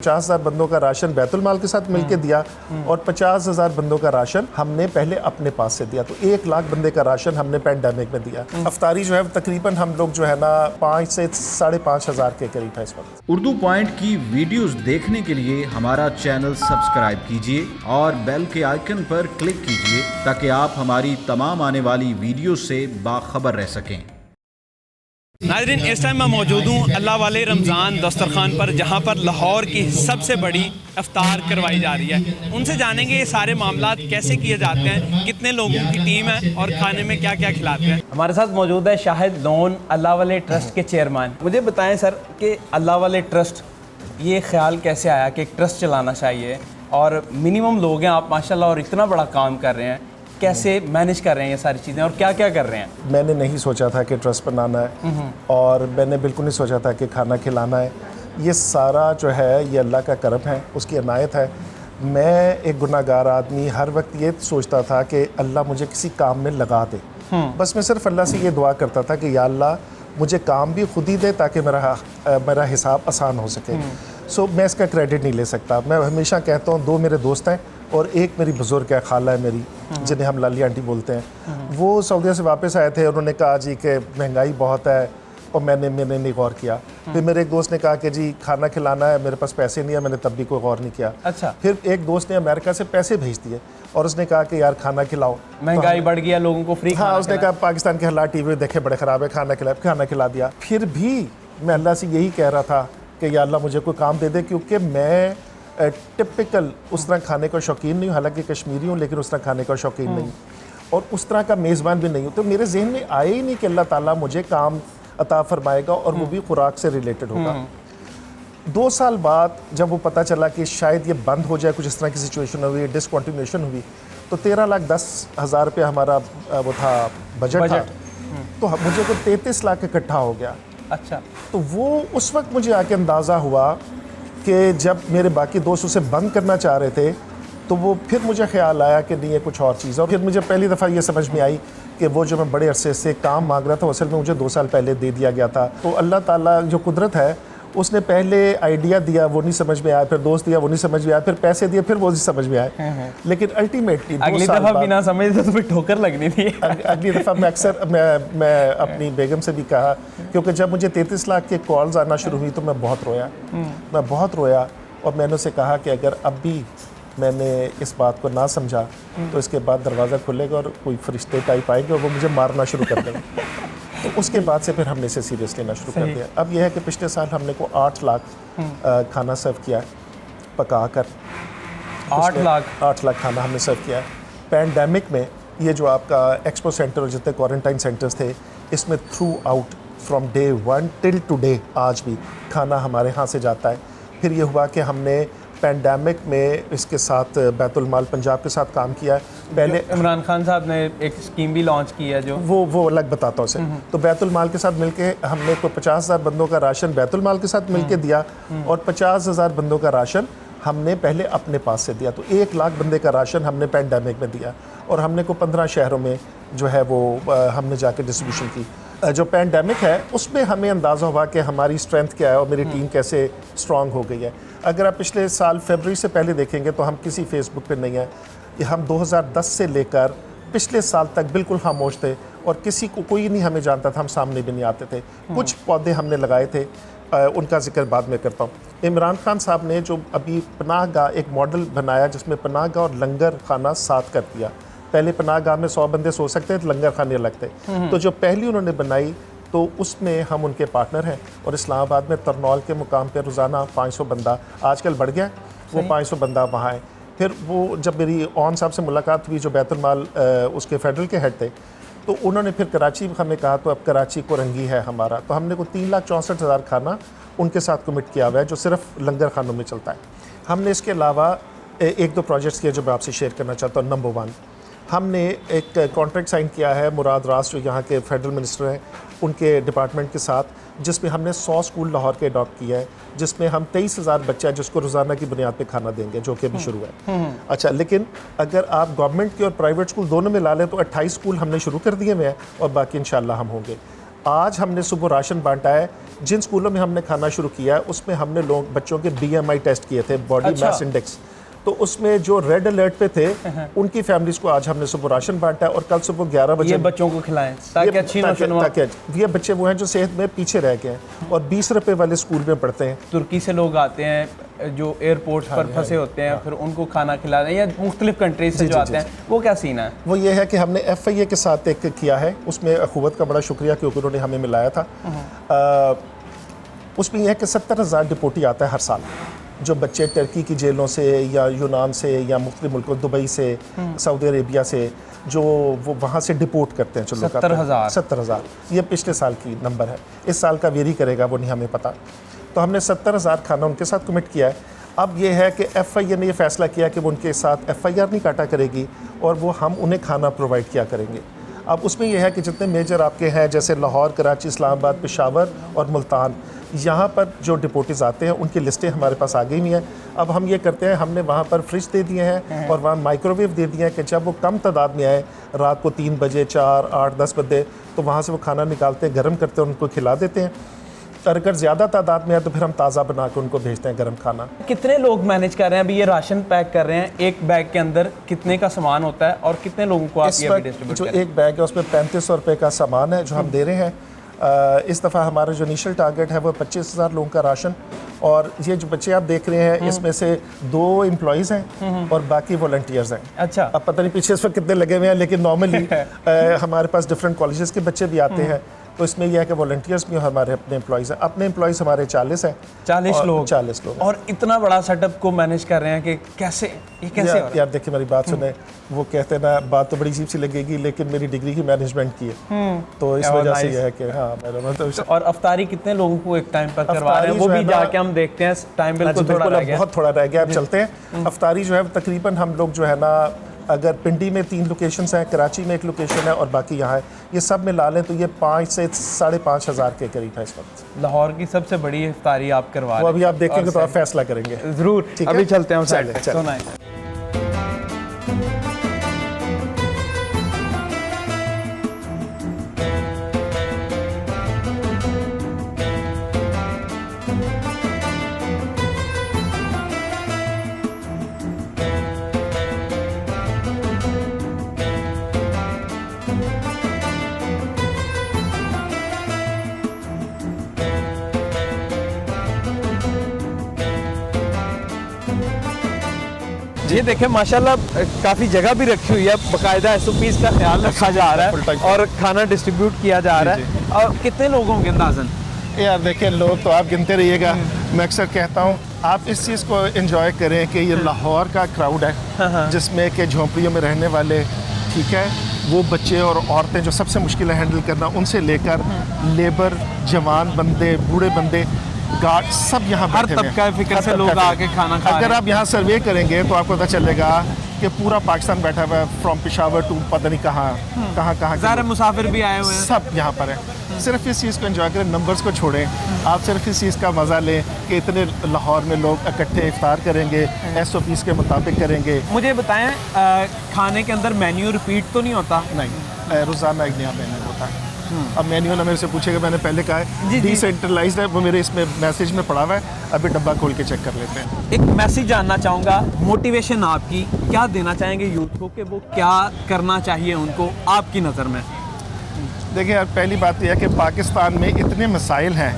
50,000 बंदों का राशन बैतुल माल के साथ मिलके दिया और 50,000 बंदों का राशन हमने पहले अपने पास से दिया। तो 1 लाख बंदे का राशन हमने पैंडेमिक में दिया। अफ्तारी जो है तकरीबन हम लोग जो है ना 5 से 5,500 के करीब है इस वक्त। उर्दू पॉइंट की वीडियोस देखने के लिए हमारा चैनल सब्सक्राइब कीजिए और बेल के आइकन पर क्लिक कीजिए ताकि आप हमारी तमाम आने वाली वीडियो से बाखबर रह सकें। नाज़रीन, इस टाइम मैं मौजूद हूँ अल्लाह वाले रमज़ान दस्तरखान पर, जहाँ पर लाहौर की सबसे बड़ी इफ्तार करवाई जा रही है। उनसे जानेंगे ये सारे मामलात कैसे किए जाते हैं, कितने लोगों की टीम है और खाने में क्या क्या खिलाते हैं। हमारे साथ मौजूद है शाहिद लोन, अल्लाह वाले ट्रस्ट के चेयरमैन। मुझे बताएं सर कि अल्लाह वाले ट्रस्ट, ये ख्याल कैसे आया कि एक ट्रस्ट चलाना चाहिए और मिनिमम लोग हैं आप माशाल्लाह और इतना बड़ा काम कर रहे हैं, कैसे मैनेज कर रहे हैं ये सारी चीज़ें और क्या क्या कर रहे हैं? मैंने नहीं सोचा था कि ट्रस्ट बनाना है और मैंने बिल्कुल नहीं सोचा था कि खाना खिलाना है। ये सारा जो है ये अल्लाह का करम है, उसकी इनायत है। मैं एक गुनाहगार आदमी हर वक्त ये सोचता था कि अल्लाह मुझे किसी काम में लगा दे। बस मैं सिर्फ अल्लाह से ये दुआ करता था कि या अल्लाह मुझे काम भी खुद ही दे ताकि मेरा हिसाब आसान हो सके। सो मैं इसका क्रेडिट नहीं ले सकता। मैं हमेशा कहता हूँ 2 मेरे दोस्त हैं और एक मेरी बुज़ुर्ग है, खाला है मेरी, जिन्हें हम लाली आंटी बोलते हैं। वो सऊदी से वापस आए थे, उन्होंने कहा जी कि महंगाई बहुत है और मैंने नहीं गौर किया। फिर मेरे एक दोस्त ने कहा कि जी खाना खिलाना है, मेरे पास पैसे नहीं है, मैंने तब भी कोई गौर नहीं किया। अच्छा। फिर एक दोस्त ने अमेरिका से पैसे भेज दिए और उसने कहा कि यार खाना खिलाओ, महंगाई बढ़ गया, लोगों को फ्री। हाँ, उसने कहा पाकिस्तान के हालात टीवी देखे बड़े ख़राब है, खाना खिला दिया। फिर भी मैं अल्लाह से यही कह रहा था कि या अल्लाह मुझे कोई काम दे दे, क्योंकि मैं टिपिकल उस तरह खाने का शौकीन नहीं हूँ। हालांकि कश्मीरी हूँ लेकिन उस तरह खाने का शौकीन नहीं और उस तरह का मेज़बान भी नहीं हूँ। तो मेरे जहन में आए ही नहीं कि अल्लाह ताला मुझे काम अता फरमाएगा और वो भी खुराक से रिलेटेड होगा। 2 साल बाद जब वो पता चला कि शायद ये बंद हो जाए, कुछ इस तरह की सिचुएशन हुई, डिसकंटिन्यूएशन हुई, तो 13,10,000 रुपये हमारा वो था बजट था। तो मुझे को 33 लाख इकट्ठा हो गया। अच्छा। तो वो उस वक्त मुझे आके अंदाज़ा हुआ कि जब मेरे बाकी दोस्त उसे बंद करना चाह रहे थे तो वो फिर मुझे ख्याल आया कि नहीं ये कुछ और चीज़ है। और फिर मुझे पहली दफ़ा ये समझ में आई कि वो जो मैं बड़े अरसे से काम मांग रहा था असल में मुझे 2 साल पहले दे दिया गया था। तो अल्लाह ताला जो कुदरत है, उसने पहले आइडिया दिया वो नहीं समझ में आया, फिर दोस्त दिया वो नहीं समझ में आया, फिर पैसे दिए फिर वो नहीं समझ में आए। लेकिन अल्टीमेटली अगली दफ़ा बिना समझे तो फिर ठोकर लगनी थी। अगली दफ़ा मैं अक्सर मैं अपनी बेगम से भी कहा, क्योंकि जब मुझे 33 लाख के कॉल्स आना शुरू हुई तो मैं बहुत रोया और मैंने उसे कहा कि अगर अब भी मैंने इस बात को ना समझा तो इसके बाद दरवाज़ा खुलेगा और कोई फरिश्ते टाइप आएंगे और वो मुझे मारना शुरू कर देंगे। तो उसके बाद से फिर हमने इसे सीरियस लेना शुरू कर दिया। अब यह है कि पिछले साल हमने को 8 लाख खाना सर्व किया पका कर। 8 लाख खाना हमने सर्व किया। पैंडेमिक में ये जो आपका एक्सपो सेंटर और जितने क्वारंटाइन सेंटर्स थे, इसमें through out from day 1 till today आज भी खाना हमारे यहाँ से जाता है। फिर ये हुआ कि हमने पैंडेमिक में इसके साथ बैतुल माल पंजाब के साथ काम किया है। पहले इमरान खान साहब ने एक स्कीम भी लॉन्च की है जो वो अलग बताता हूँ उसे। तो बैतुल माल के साथ मिलके हमने को 50,000 बंदों का राशन बैतुल माल के साथ मिलके दिया और 50,000 बंदों का राशन हमने पहले अपने पास से दिया। तो 1 लाख बंदे का राशन हमने पैंडेमिक में दिया और हमने को 15 शहरों में जो है वो हमने जाके डिस्ट्रीब्यूशन की। जो पैंडेमिक है उसमें हमें अंदाज़ा हुआ कि हमारी स्ट्रेंथ क्या है और मेरी टीम कैसे स्ट्रॉन्ग हो गई है। अगर आप पिछले साल फरवरी से पहले देखेंगे तो हम किसी फेसबुक पे नहीं हैं। हम 2010 से लेकर पिछले साल तक बिल्कुल खामोश थे और किसी को कोई नहीं हमें जानता था, हम सामने भी नहीं आते थे। कुछ पौधे हमने लगाए थे, उनका जिक्र बाद में करता हूँ। इमरान खान साहब ने जो अभी पनाहगाह एक मॉडल बनाया जिसमें पनाहगाह और लंगर खाना साथ कर दिया। पहले पनाहगाह में 100 बंदे सो सकते थे, लंगर खाने अलग थे। तो जो पहली उन्होंने बनाई तो उसमें हम उनके पार्टनर हैं और इस्लामाबाद में तरनौल के मुकाम पर रोज़ाना 500 बंदा, आजकल बढ़ गया, वो 500 बंदा वहाँ है। फिर वो जब मेरी ओन साहब से मुलाकात हुई जो बैतुल माल उसके फेडरल के हेड थे, तो उन्होंने फिर कराची हमें कहा तो अब कराची को रंगी है हमारा। तो हमने को 3,64,000 खाना उनके साथ कमिट किया हुआ है जो सिर्फ लंगर खानों में चलता है। हमने इसके अलावा 1-2 प्रोजेक्ट्स किए जो मैं आपसे शेयर करना चाहता हूँ। नंबर 1, हमने एक कॉन्ट्रैक्ट साइन किया है मुराद रास जो यहाँ के फेडरल मिनिस्टर हैं उनके डिपार्टमेंट के साथ, जिसमें हमने 100 स्कूल लाहौर के अडॉप्ट किया है, जिसमें हम 23,000 बच्चा जिसको रोज़ाना की बुनियाद पे खाना देंगे, जो कि अभी शुरू है। अच्छा, लेकिन अगर आप गवर्नमेंट के और प्राइवेट स्कूल दोनों में ला लें तो 28 स्कूल हमने शुरू कर दिए हुए हैं और बाकी इंशाल्लाह हम होंगे। आज हमने सुबह राशन बांटा है। जिन स्कूलों में हमने खाना शुरू किया है उसमें हमने लोग बच्चों के BMI टेस्ट किए थे, बॉडी मास इंडेक्स। तो उसमें जो रेड अलर्ट पे थे उनकी फैमिलीज को आज हमने सुबह राशन बांटा है और कल सुबह 11 बजे ये बच्चों को खिलाएं ताकि अच्छी नौशनुमा। ये बच्चे वो हैं जो सेहत में पीछे रह गए हैं और 20 रुपए वाले स्कूल में पढ़ते हैं। तुर्की से लोग आते हैं जो एयरपोर्ट्स पर फंसे होते हैं, फिर उनको खाना खिला रहे हैं, या मुख्तलिफ कंट्रीज से जो आते हैं, वो क्या सीन है? वो ये है कि हमने FIA के साथ एक किया है, उसमें अखुवत का बड़ा शुक्रिया क्योंकि उन्होंने हमें मिलाया था। उसमें यह है कि 70,000 डिपोटी आता है हर साल, जो बच्चे टर्की की जेलों से या यूनान से या मुख्तलिफ मुल्कों, दुबई से, सऊदी अरेबिया से, जो वो वहाँ से डिपोर्ट करते हैं। चलो 70,000 ये पिछले साल की नंबर है, इस साल का वेरी करेगा वो नहीं हमें पता। तो हमने 70,000 खाना उनके साथ कमिट किया है। अब ये है कि FIA ने ये फैसला किया कि वो उनके साथ FIR नहीं काटा करेगी और वो हम उन्हें खाना प्रोवाइड किया करेंगे। अब उसमें यह है कि जितने मेजर आपके हैं जैसे लाहौर, कराची, इस्लामाबाद, पेशावर और मुल्तान, यहाँ पर जो डिपोटीज़ आते हैं उनकी लिस्टें हमारे पास आ गई हुई हैं। अब हम ये करते हैं, हमने वहाँ पर फ्रिज दे दिए हैं और वहाँ माइक्रोवेव दे दिए हैं कि जब वो कम तादाद में आए, रात को 3 बजे, 4, 8, 10 बजे, तो वहाँ से वो खाना निकालते हैं, गर्म करते हैं, उनको खिला देते हैं। और अगर ज़्यादा तादाद में है तो फिर हम ताज़ा बना के उनको भेजते हैं गर्म खाना। कितने लोग मैनेज कर रहे हैं अभी ये राशन पैक कर रहे हैं? एक बैग के अंदर कितने का सामान होता है और कितने लोगों को आप ये डिस्ट्रीब्यूट जो एक बैग है उसमें 3500 रुपये का सामान है जो हम दे रहे हैं। इस दफ़ा हमारा जो इनिशियल टारगेट है वो 25,000 लोगों का राशन। और ये जो बच्चे आप देख रहे हैं इसमें से 2 एम्प्लॉयज़ हैं और बाकी वॉलंटियर्स हैं। अच्छा, अब पता नहीं पीछे इस वक्त कितने लगे हुए हैं, लेकिन नॉर्मली हमारे पास डिफरेंट कॉलेजेस के बच्चे भी आते हैं। तो इसमें यह है कि वॉलंटियर्स भी हमारे अपने एम्प्लॉयज़ हैं। अपने एम्प्लॉयज़ हमारे 40 हैं। 40 लोग 40 लोग और इतना बड़ा सेटअप को मैनेज कर रहे हैं कि कैसे ये कैसे? यार देखिए मेरी बात सुने, वो कहते हैं ना, बात तो बड़ी अजीब सी लगेगी लेकिन मेरी डिग्री की मैनेजमेंट की है, तो इस वजह से यह है कि हाँ मेरा मतलब। और अफ्तारी कितने लोगों को एक टाइम पर करवा रहे हैं? वो भी जाके हम देखते हैं, टाइम बिल्कुल थोड़ा रह गया, बहुत थोड़ा रह गया। अब चलते हैं। अफ्तारी जो है तकरीबन हम लोग जो है ना, अगर पिंडी में 3 लोकेशंस हैं, कराची में 1 लोकेशन है और बाकी यहाँ है, ये सब मिला लें तो ये 5 से 5,500 के करीब है इस वक्त। लाहौर की सबसे बड़ी इफ्तारी आप करवा रहे हैं। वो अभी आप देखेंगे तो आप फैसला करेंगे जरूर। अभी चलते हैं साइड। ये देखें माशाल्लाह काफ़ी जगह भी रखी हुई है, बाकायदा SOPs का ख्याल रखा जा रहा है और खाना डिस्ट्रीब्यूट किया जा रहा है। और कितने लोग होंगे अंदाज़न? यार देखिए, लोग तो आप गिनते रहिएगा। मैं अक्सर कहता हूँ आप इस चीज़ को एंजॉय करें कि ये लाहौर का क्राउड है जिसमें कि झोंपड़ियों में रहने वाले, ठीक है, वो बच्चे और औरतें जो सबसे मुश्किल है हैंडल करना, उनसे लेकर लेबर, जवान बंदे, बूढ़े बंदे, गार्ड, सब यहाँ हर तबका फिक्र से लोग आके खाना खा रहे हैं। अगर आप यहाँ सर्वे करेंगे तो आपको पता चलेगा कि पूरा पाकिस्तान बैठा हुआ है, फ्रॉम पेशावर टू पता नहीं कहाँ सारे मुसाफिर भी आए हुए हैं, सब यहाँ पर है। सिर्फ इस चीज़ को एंजॉय करें, नंबर्स को छोड़ें। आप सिर्फ इस चीज़ का मज़ा लें कि इतने लाहौर में लोग इकट्ठे इफ्तार करेंगे, SOPs के मुताबिक करेंगे। मुझे बताएं, खाने के अंदर मेन्यू रिपीट तो नहीं होता? नहीं, रोज़ाना एक नया मेन्यू होता है। अब मेन्यू ना मेरे से पूछेगा, मैंने पहले कहा है डिसेंट्रलाइज्ड है, वो मेरे इसमें मैसेज में पड़ा हुआ है, अभी डब्बा खोल के चेक कर लेते हैं। एक मैसेज जानना चाहूँगा, मोटिवेशन आपकी क्या देना चाहेंगे यूथ को कि वो क्या करना चाहिए उनको आपकी नज़र में? देखिए यार, पहली बात यह है कि पाकिस्तान में इतने मसाइल हैं,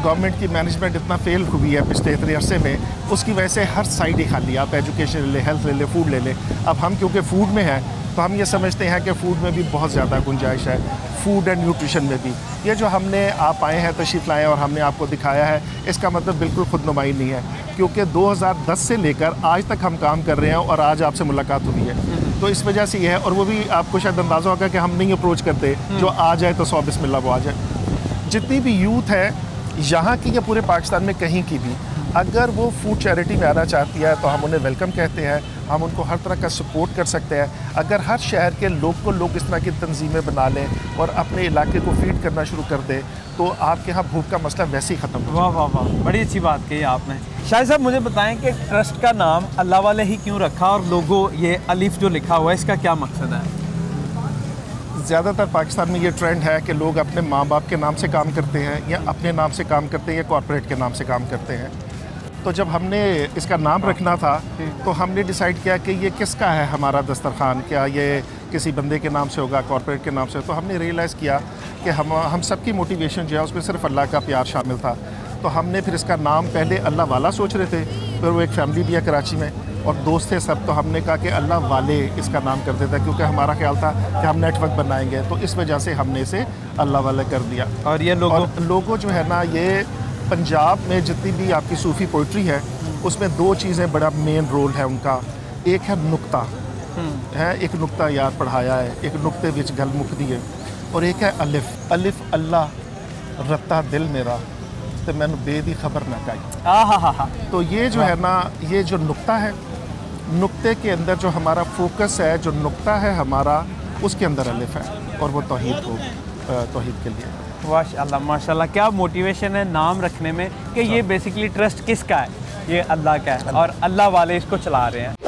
गवर्नमेंट की मैनेजमेंट इतना फेल हुई है पिछले इतने अरसे में, उसकी वजह से हर साइड ही खाली। आप एजुकेशन ले लें, हेल्थ ले लें, फूड ले लें। अब हम क्योंकि फूड में हैं तो हम ये समझते हैं कि फ़ूड में भी बहुत ज़्यादा गुंजाइश है, फूड एंड न्यूट्रिशन में भी। ये जो हमने आप आए हैं, तशरीफ़ लाए और हमने आपको दिखाया है, इसका मतलब बिल्कुल खुदनुमाई नहीं है, क्योंकि 2010 से लेकर आज तक हम काम कर रहे हैं और आज आपसे मुलाकात हुई है। तो इस वजह से ये है, और वो भी आपको शायद अंदाज़ा होगा कि हम नहीं अप्रोच करते, जो आ जाए तो 100 बिस्मिल्लाह वो आ जाए। जितनी भी यूथ है यहाँ की या पूरे पाकिस्तान में कहीं की भी, अगर वो फूड चैरिटी में आना चाहती है तो हम उन्हें वेलकम कहते हैं, हम उनको हर तरह का सपोर्ट कर सकते हैं। अगर हर शहर के लोग इस तरह की तंजीमें बना लें और अपने इलाके को फीड करना शुरू कर दें तो आपके यहाँ भूख का मसला वैसे ही ख़त्म हो। वाह वाह वाह, बड़ी अच्छी बात कही आपने। शाहिद साहब, मुझे बताएं कि ट्रस्ट का नाम अल्लाह वाले ही क्यों रखा और लोगो ये अलिफ जो लिखा हुआ है, इसका क्या मकसद है? ज़्यादातर पाकिस्तान में ये ट्रेंड है कि लोग अपने माँ बाप के नाम से काम करते हैं या अपने नाम से काम करते हैं या कॉर्पोरेट के नाम से काम करते हैं। तो जब हमने इसका नाम रखना था तो हमने डिसाइड किया कि ये किसका है हमारा दस्तरखान, क्या ये किसी बंदे के नाम से होगा, कॉर्पोरेट के नाम से। तो हमने रियलाइज़ किया कि हम सबकी मोटिवेशन जो है उसमें सिर्फ अल्लाह का प्यार शामिल था। तो हमने फिर इसका नाम पहले अल्लाह वाला सोच रहे थे, फिर वो एक फैमिली भी है कराची में और दोस्त थे सब, तो हमने कहा कि अल्लाह वाले इसका नाम कर देता, क्योंकि हमारा ख्याल था कि हम नेटवर्क बनाएंगे, तो इस वजह से हमने इसे अल्लाह वाले कर दिया। और ये लोगों जो है ना, ये पंजाब में जितनी भी आपकी सूफ़ी पोइट्री है उसमें दो चीज़ें बड़ा मेन रोल है उनका। एक है नुक्ता है, एक नुक्ता यार पढ़ाया है, एक नुक्ते विच गल मुकदी है, और एक है अलिफ। अलिफ अल्लाह रत्ता दिल मेरा तो मैंने बेदी खबर ना काई। तो ये जो है ना, ये जो नुक्ता है, नुक्ते के अंदर जो हमारा फोकस है, जो नुक्ता है हमारा, उसके अंदर अलिफ है और वो तौहीद के लिए। माशाल्लाह माशाल्लाह, क्या मोटिवेशन है नाम रखने में कि ये बेसिकली ट्रस्ट किसका है, ये अल्लाह का है और अल्लाह वाले इसको चला रहे हैं।